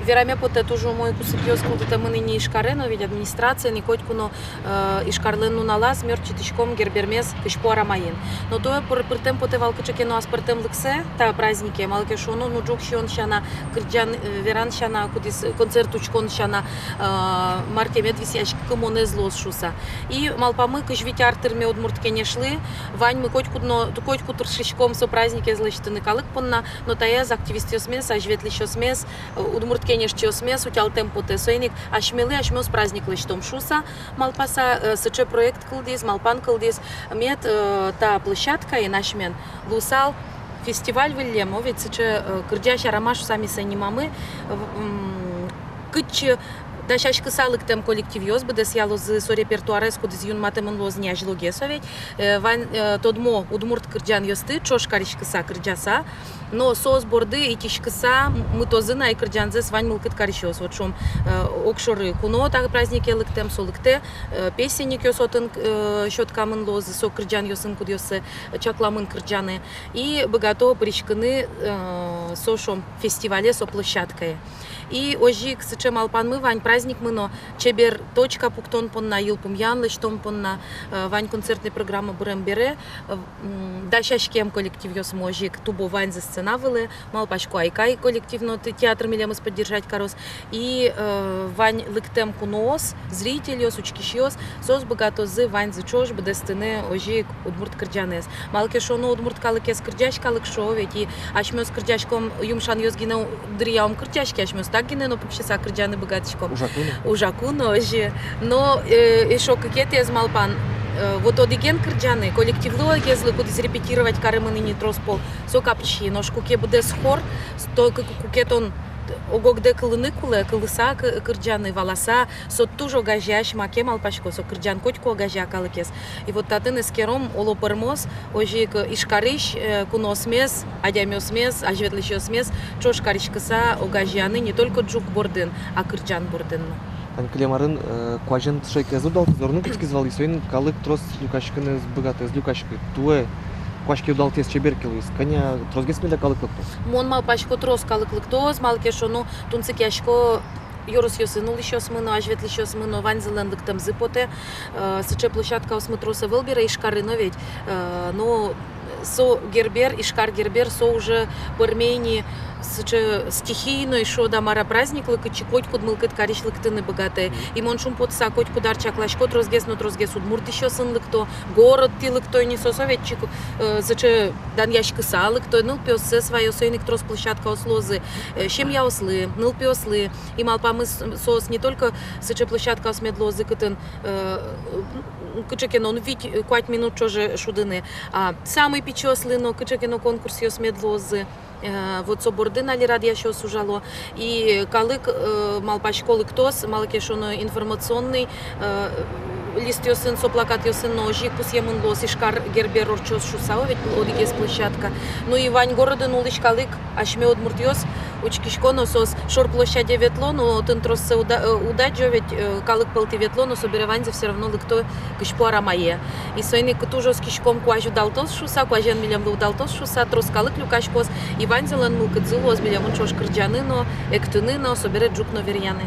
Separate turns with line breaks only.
вераме поте тоже мой кусипиос, куда мы не ишкарено, ведь администрация, не хоть куно ишкарлену налаз, мертвичком гербермес кишпора маин. Но то при тем поте валкачеке но аспартем лексе, та праздники, малке шоно, ну джук шон шана, кырджан веран шана, кудис концертучкон шана, марте медвисяч кымоне злос шуса. И малпамы кышвить артырме удмуртке не шли, вань мы хоть кутр шишком со праздники злачтыны калык понна, но тая за активистио смес, а жвет лишо смес, удмуртке не шчио смес, утял темпо те сойник, а шмелы, а шмёс праздник личтом шуса, малпаса, сыче проект кылдис, малпан кылдис, мед та площадка и наш мен лусал, фестиваль вильемо, ведь сыче кырдяща ромаш сами санимамы, кыче да щаш кысалык тем коллективиоз бдес ялоз со репертуарес кудис юн матемон лоз не ажилогесовет ван тодмо удмурт кырджан ёсты чош кариш кыса кырджаса но соз борды и тиш кыса мы тозына и кырджанзес вань мылкыт каришос вот шом окшоры куно так праздники лыктем солыкте песенник ёсотын щёткамын лоз со кырджан ёсын куд ёсы чакламын кырджаны и богато пришкыны со шом фестивале со площадкой. И ожи к сычем алпанмы вань праздник мыно чебер точка пуктон понна юлпум янлыч том понна вань концертная программа бурем бере да щашкем коллектив ёс можик тубо вань за сценавылы малпачку айкай коллективно театр милемыс поддержать карос и вань лыктем куноос зритель ёс учкиш ёс сос богато зы вань за чош бдестыны ожи удмурт кырджанес малке шоно удмурт калыкес кырджаш калык шо ведь и ашмёс кырджашком юмшан ёс гинау дриям кырджашки ашмёс так гине но пукшиса кырджаны богатичком ужакуно ожи но еще какие-то из малпан вот одиген кырджаны коллективло гезлы кудис репетировать карымыны не троспол со капчи но шкуке буде схор то кукетон огогде кылыны куле кылыса кырджаны валаса со тужо гажяш маке малпашко со кырджан котько гажа калыкес и вот татын эскером олопермос ожи ишкариш куносмес адямёсмес ажветлишёсмес чош каришкыса огажяны не только джук бордын а кырджан бордын.
Клемарын кважен шейке зудал зорну кискизвал и своин калык трос люкашкыны богатый люкашкы туе квашки удал тес чеберкилыс коня тросгес меля калык лыкто
мон малпашко трос калык лыктоз малке шону тунцык яшко Юрос ёсыну лишёс мыно, ажвет лишёс мыно, ванзелен лыктам зыпоте, сыче площадка осмытроса вылбера ишкарыно ведь, но со гербер, ишкар гербер, со уже пырмейни сыче стихийно ишо да мара праздник лыкычи котькуд мылкыт кариш лыктыны богатые. И мон шум потса котьку дарчак лашко трозгес, но трозгес удмурт ещё сын лыкто, город ти лыкто не со советчик, сыче дан яшкы са лыкто, ныл пёсы своё сойник трос площадка ослозы, щем я ослы, ныл пёслы, и малпамы сос не только сыче площадка осмедлозы кытын, кычекено, ну ведь квать минут чоже шудыны, а самый печёслы, но кычекено конкурс осмедлозы, вот соборды нали радия еще сужало и калык малпачко лыктос малкешоно информационный лист ёсын со плакат ёсын ножи пусьемын лос ишкар гербер орчос шусао ведь одигес площадка ну и вань города нулиш калык ашме удмурт ёс учкишко носос шор площади ветло но тын троссе удаджо ведь калык пылти ветло но собереванзе все равно лыкто кышпуара мае и сойник тужос кишком куажу далтос шуса куажен милем далтос шуса трос калык люкашкос и ванзелен мулкыдзылоз милем чош кырджаны но эктыны но собере джук но верьяны.